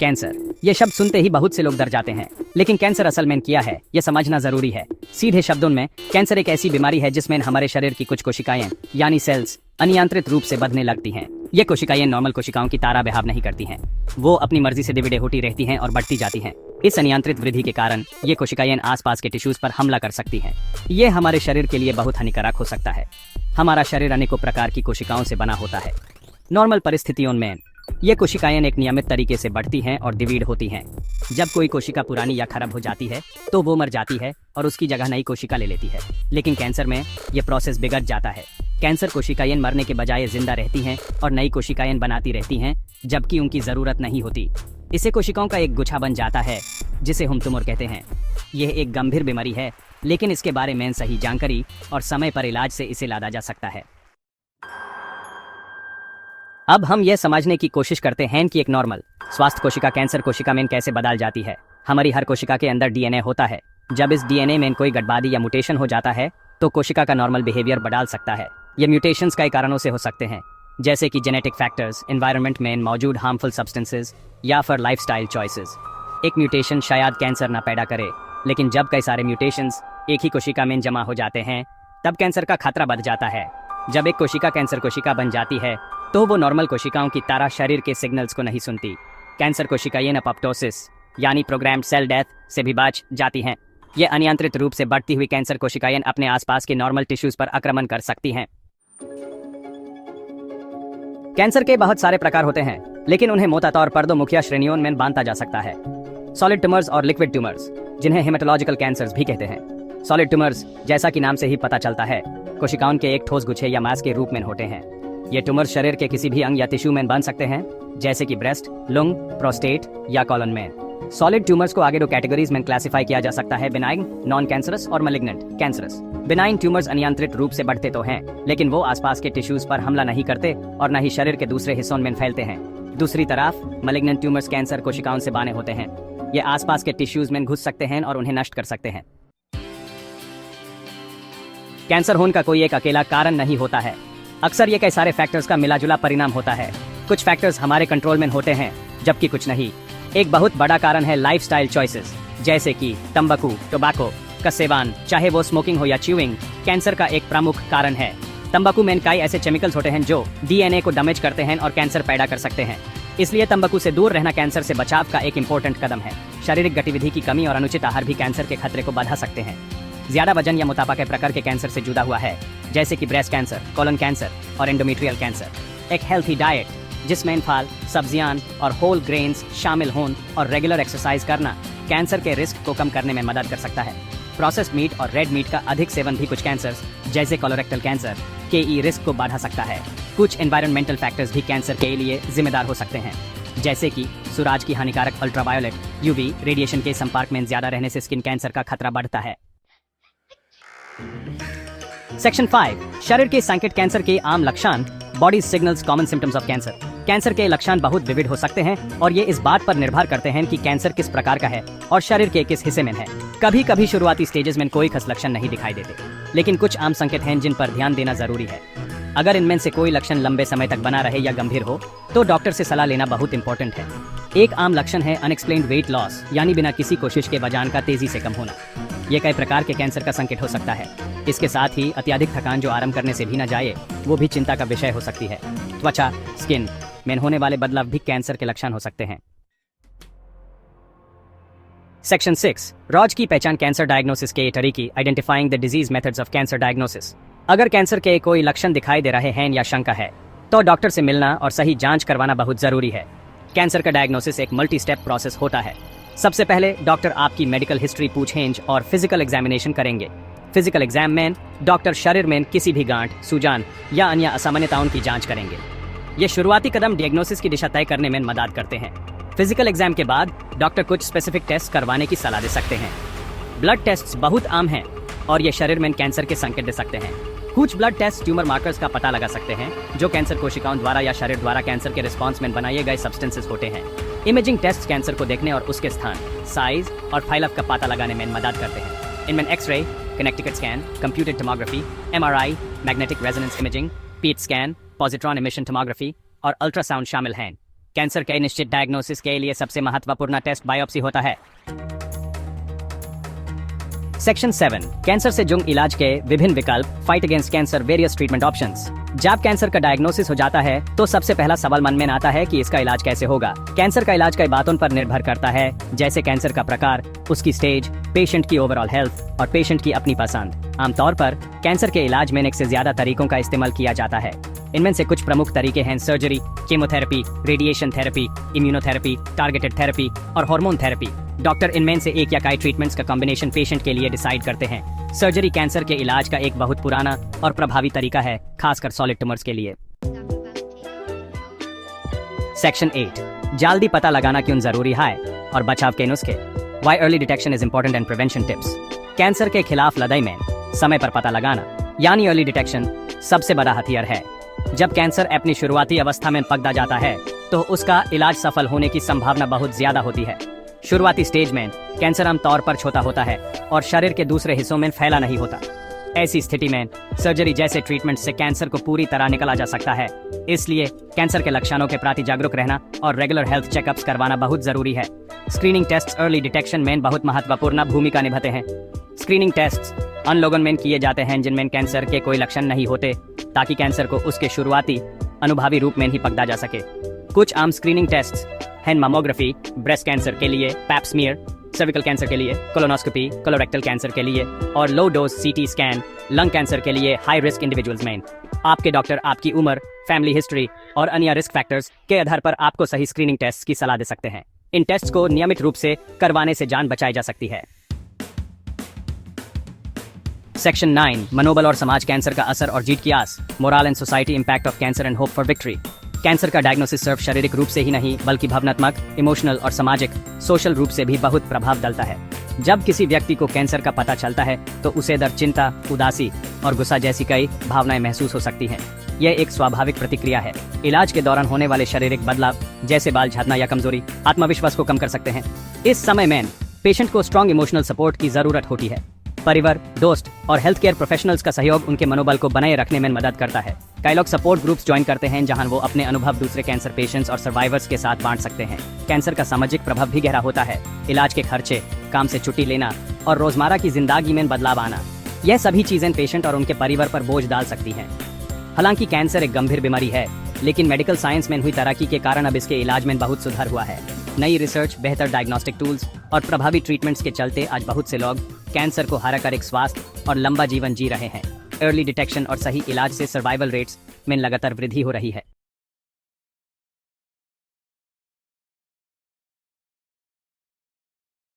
Cancer, ये शब्द सुनते ही बहुत से लोग डर जाते हैं, लेकिन कैंसर असल में क्या है ये समझना जरूरी है। सीधे शब्दों में कैंसर एक ऐसी बीमारी है जिसमें हमारे शरीर की कुछ कोशिकाएं यानी सेल्स अनियंत्रित रूप से बढ़ने लगती हैं। ये कोशिकाएं नॉर्मल कोशिकाओं की तरह व्यवहार नहीं करती हैं, वो अपनी मर्जी से डिविडे होती रहती हैं और बढ़ती जाती हैं। इस अनियंत्रित वृद्धि के कारण ये कोशिकाएं आसपास के टिश्यूज पर हमला कर सकती हैं। ये हमारे शरीर के लिए बहुत हानिकारक हो सकता है। हमारा शरीर अनेकों प्रकार की कोशिकाओं से बना होता है। नॉर्मल परिस्थितियों में ये कोशिकाएं एक नियमित तरीके से बढ़ती हैं और डिवीड होती हैं। जब कोई कोशिका पुरानी या खराब हो जाती है तो वो मर जाती है और उसकी जगह नई कोशिका ले लेती है। लेकिन कैंसर में ये प्रोसेस बिगड़ जाता है। कैंसर कोशिकाएं मरने के बजाय जिंदा रहती हैं और नई कोशिकाएं बनाती रहती हैं, जबकि उनकी जरूरत नहीं होती। इसे कोशिकाओं का एक गुच्छा बन जाता है जिसे हम ट्यूमर कहते हैं। यह एक गंभीर बीमारी है, लेकिन इसके बारे में सही जानकारी और समय पर इलाज से इसे लादा जा सकता है। अब हम यह समझने की कोशिश करते हैं कि एक नॉर्मल स्वास्थ्य कोशिका कैंसर कोशिका में कैसे बदल जाती है। हमारी हर कोशिका के अंदर डीएनए होता है। जब इस डीएनए में कोई गड़बड़ी या म्यूटेशन हो जाता है तो कोशिका का नॉर्मल बिहेवियर बदल सकता है। ये म्यूटेशंस कई कारणों से हो सकते हैं, जैसे कि जेनेटिक फैक्टर्स, एनवायरनमेंट में मौजूद हार्मफुल सब्सटेंसेस या फिर लाइफस्टाइल चॉइसेस। एक म्यूटेशन शायद कैंसर ना पैदा करे, लेकिन जब कई सारे म्यूटेशंस एक ही कोशिका में जमा हो जाते हैं तब कैंसर का खतरा बढ़ जाता है। जब एक कोशिका कैंसर कोशिका बन जाती है तो वो नॉर्मल कोशिकाओं की तरह शरीर के सिग्नल्स को नहीं सुनती। कैंसर कोशिकाएं अपॉप्टोसिस यानी प्रोग्राम्ड सेल डेथ से भी बच जाती हैं। ये अनियंत्रित रूप से बढ़ती हुई कैंसर कोशिकाएं अपने आसपास के नॉर्मल टिश्यूज पर आक्रमण कर सकती हैं। कैंसर के बहुत सारे प्रकार होते हैं, लेकिन उन्हें मोटा तौर पर दो मुख्य श्रेणियों में बांटा जा सकता है: सॉलिड ट्यूमर्स और लिक्विड ट्यूमर्स, जिन्हें हेमेटोलॉजिकल कैंसर्स भी कहते हैं। सॉलिड ट्यूमर्स, जैसा कि नाम से ही पता चलता है, कोशिकाओं के एक ठोस गुच्छे या मास के रूप में होते हैं। ये ट्यूमर्स शरीर के किसी भी अंग या टिश्यू में बन सकते हैं, जैसे कि ब्रेस्ट, लंग, प्रोस्टेट या कॉलन में। सॉलिड ट्यूमर्स को आगे दो कैटेगरीज में क्लासिफाई किया जा सकता है: बिनाइन नॉन कैंसरस और मैलिग्नेंट कैंसरस। बिनाइन ट्यूमर्स अनियंत्रित रूप से बढ़ते तो हैं, लेकिन वो आसपास के टिश्यूज पर हमला नहीं करते और न ही शरीर के दूसरे हिस्सों में फैलते हैं। दूसरी तरफ मैलिग्नेंट ट्यूमर्स कैंसर कोशिकाओं से बने होते हैं। ये आसपास के टिश्यूज में घुस सकते हैं और उन्हें नष्ट कर सकते हैं। कैंसर होने का कोई एक अकेला कारण नहीं होता है। अक्सर ये कई सारे फैक्टर्स का मिलाजुला परिणाम होता है। कुछ फैक्टर्स हमारे कंट्रोल में होते हैं, जबकि कुछ नहीं। एक बहुत बड़ा कारण है लाइफस्टाइल चॉइसेस, जैसे कि तंबाकू, टोबैको का सेवन, चाहे वो स्मोकिंग हो या च्यूइंग, कैंसर का एक प्रमुख कारण है। तंबाकू में कई ऐसे केमिकल्स होते हैं जो डीएनए को डैमेज करते हैं और कैंसर पैदा कर सकते हैं। इसलिए तंबाकू से दूर रहना कैंसर से बचाव का एक इंपॉर्टेंट कदम है। शारीरिक गतिविधि की कमी और अनुचित आहार भी कैंसर के खतरे को बढ़ा सकते हैं। ज्यादा वजन या मोटापा के प्रकार के कैंसर से जुड़ा हुआ है, जैसे कि ब्रेस्ट कैंसर, कोलन कैंसर और एंडोमेट्रियल कैंसर। एक हेल्थी डाइट जिसमें फल, सब्जियां और होल ग्रेन्स शामिल हों और रेगुलर एक्सरसाइज करना कैंसर के रिस्क को कम करने में मदद कर सकता है। प्रोसेस्ड मीट और रेड मीट का अधिक सेवन भी कुछ कैंसर्स, जैसे कोलोरेक्टल कैंसर के रिस्क को बढ़ा सकता है। कुछ एनवायरमेंटल फैक्टर्स भी कैंसर के लिए जिम्मेदार हो सकते हैं, जैसे कि सूरज की हानिकारक अल्ट्रावायोलेट यूवी रेडिएशन के संपर्क में ज्यादा रहने से स्किन कैंसर का खतरा बढ़ता है। सेक्शन 5, शरीर के संकेत कैंसर के आम लक्षण। Body signals common symptoms of cancer. Cancer के लक्षण बहुत विविध हो सकते हैं और ये इस बात पर निर्भर करते हैं कि कैंसर किस प्रकार का है और शरीर के किस हिस्से में है। कभी कभी शुरुआती स्टेजेस में कोई खास लक्षण नहीं दिखाई देते, लेकिन कुछ आम संकेत हैं जिन पर ध्यान देना जरूरी है। अगर इनमें से कोई लक्षण लंबे समय तक बना रहे या गंभीर हो तो डॉक्टर से सलाह लेना बहुत इंपॉर्टेंट है। एक आम लक्षण है अनएक्सप्लेन्ड वेट लॉस, यानी बिना किसी कोशिश के वजन का तेजी से कम होना। ये कई प्रकार के कैंसर का संकेत हो सकता है। इसके साथ ही अत्यधिक थकान जो आराम करने से भी न जाए, वो भी चिंता का विषय हो सकती है। त्वचा, स्किन में होने वाले बदलाव भी कैंसर के लक्षण हो सकते हैं। सेक्शन 6, रोज की पहचान कैंसर डायग्नोसिस के तरीके। Identifying the disease methods of cancer diagnosis. अगर कैंसर के कोई लक्षण दिखाई दे रहे हैं या शंका है तो डॉक्टर से मिलना और सही जांच करवाना बहुत जरूरी है। कैंसर का डायग्नोसिस एक मल्टी स्टेप प्रोसेस होता है। सबसे पहले डॉक्टर आपकी मेडिकल हिस्ट्री पूछेंगे और फिजिकल एग्जामिनेशन करेंगे। फिजिकल एग्जाम में डॉक्टर शरीर में किसी भी गांठ, सूजन या अन्य असामान्यताओं की जांच करेंगे। ये शुरुआती कदम डायग्नोसिस की दिशा तय करने में मदद करते हैं। फिजिकल एग्जाम के बाद डॉक्टर कुछ स्पेसिफिक टेस्ट करवाने की सलाह दे सकते हैं। ब्लड टेस्ट बहुत आम हैं और ये शरीर में कैंसर के संकेत दे सकते हैं। कुछ ब्लड टेस्ट ट्यूमर मार्कर्स का पता लगा सकते हैं, जो कैंसर कोशिकाओं द्वारा या शरीर द्वारा कैंसर के रिस्पॉन्स में बनाए गए सब्सटेंसेस होते हैं। इमेजिंग टेस्ट कैंसर को देखने और उसके स्थान, साइज और फैलाव का पता लगाने में मदद करते हैं। इनमें x-ray, Connecticut scan, computed tomography, MRI, magnetic resonance imaging, PET scan, positron emission tomography और अल्ट्रासाउंड शामिल हैं। कैंसर के निश्चित डायग्नोसिस के लिए सबसे महत्वपूर्ण टेस्ट बायोप्सी होता है। सेक्शन 7 कैंसर से जुड़े इलाज के विभिन्न विकल्प, fight against cancer, various treatment options. जब कैंसर का डायग्नोसिस हो जाता है तो सबसे पहला सवाल मन में आता है कि इसका इलाज कैसे होगा। कैंसर का इलाज कई बातों पर निर्भर करता है, जैसे कैंसर का प्रकार, उसकी स्टेज, पेशेंट की ओवरऑल हेल्थ और पेशेंट की अपनी पसंद। आमतौर पर कैंसर के इलाज में एक से ज्यादा तरीकों का इस्तेमाल किया जाता है। इनमें से कुछ प्रमुख तरीके हैं surgery, chemotherapy, radiation therapy, immunotherapy, targeted therapy और हार्मोन थेरेपी। डॉक्टर इनमें से एक या कई ट्रीटमेंट्स का कॉम्बिनेशन पेशेंट के लिए डिसाइड करते हैं। सर्जरी कैंसर के इलाज का एक बहुत पुराना और प्रभावी तरीका है, खासकर सॉलिड ट्यूमर्स के लिए। सेक्शन 8 जल्दी पता लगाना क्यों जरूरी है और बचाव के नुस्खे। Why early detection is important and prevention tips। Cancer के खिलाफ लड़ाई में समय पर पता लगाना यानी अर्ली डिटेक्शन सबसे बड़ा हथियार है। जब कैंसर अपनी शुरुआती अवस्था में पकड़ा जाता है तो उसका इलाज सफल होने की संभावना बहुत ज्यादा होती है। शुरुआती स्टेज में कैंसर आमतौर पर छोटा होता है और शरीर के दूसरे हिस्सों में फैला नहीं होता। ऐसी स्थिति में सर्जरी जैसे ट्रीटमेंट से कैंसर को पूरी तरह निकाला जा सकता है। इसलिए कैंसर के लक्षणों के प्रति जागरूक रहना और रेगुलर हेल्थ चेकअप्स करवाना बहुत जरूरी है। स्क्रीनिंग टेस्ट अर्ली डिटेक्शन में बहुत महत्वपूर्ण भूमिका निभाते हैं। स्क्रीनिंग टेस्ट उन लोगों में किए जाते हैं जिनमें कैंसर के कोई लक्षण नहीं होते, ताकि कैंसर को उसके शुरुआती अनुभवी रूप में ही पकड़ा जा सके। कुछ आम स्क्रीनिंग टेस्ट हैं मामोग्राफी ब्रेस्ट कैंसर के लिए, पैप स्मीयर सर्विकल कैंसर के लिए, कोलोनोस्कोपी कोलोरेक्टल कैंसर के लिए और low dose CT scan lung cancer के लिए हाई रिस्क इंडिविजुअल्स में। आपके डॉक्टर आपकी उम्र, फैमिली हिस्ट्री और अन्य रिस्क फैक्टर्स के आधार पर आपको सही स्क्रीनिंग टेस्ट की सलाह दे सकते हैं। इन टेस्ट को नियमित रूप से करवाने से जान बचाई जा सकती है। सेक्शन 9 मनोबल और समाज, कैंसर का असर और जीत की आस। Moral and society impact of cancer and hope for victory. Cancer का डायग्नोसिस सिर्फ शारीरिक रूप से ही नहीं बल्कि भावनात्मक, इमोशनल और सामाजिक, सोशल रूप से भी बहुत प्रभाव डालता है। जब किसी व्यक्ति को कैंसर का पता चलता है तो उसे दर्द, चिंता, उदासी और गुस्सा जैसी कई भावनाएं महसूस हो सकती हैं। यह एक स्वाभाविक प्रतिक्रिया है। इलाज के दौरान होने वाले शारीरिक बदलाव जैसे बाल झड़ना या कमजोरी आत्मविश्वास को कम कर सकते हैं। इस समय में पेशेंट को स्ट्रॉन्ग इमोशनल सपोर्ट की जरूरत होती है। परिवार, दोस्त और हेल्थ केयर प्रोफेशनल्स का सहयोग उनके मनोबल को बनाए रखने में मदद करता है। कई लोग सपोर्ट ग्रुप्स ज्वाइन करते हैं जहां वो अपने अनुभव दूसरे कैंसर पेशेंट्स और सर्वाइवर्स के साथ बांट सकते हैं। कैंसर का सामाजिक प्रभाव भी गहरा होता है। इलाज के खर्चे, काम से छुट्टी लेना और रोजमर्रा की जिंदगी में बदलाव आना, यह सभी चीजें पेशेंट और उनके परिवार पर बोझ डाल सकती हैं। हालांकि कैंसर एक गंभीर बीमारी है, लेकिन मेडिकल साइंस में हुई तरक्की के कारण अब इसके इलाज में बहुत सुधार हुआ है। नई रिसर्च, बेहतर डायग्नोस्टिक टूल्स और प्रभावी ट्रीटमेंट्स के चलते आज बहुत से लोग कैंसर को हराकर एक स्वास्थ्य और लंबा जीवन जी रहे हैं। अर्ली डिटेक्शन और सही इलाज से सर्वाइवल रेट्स में लगातार वृद्धि हो रही है।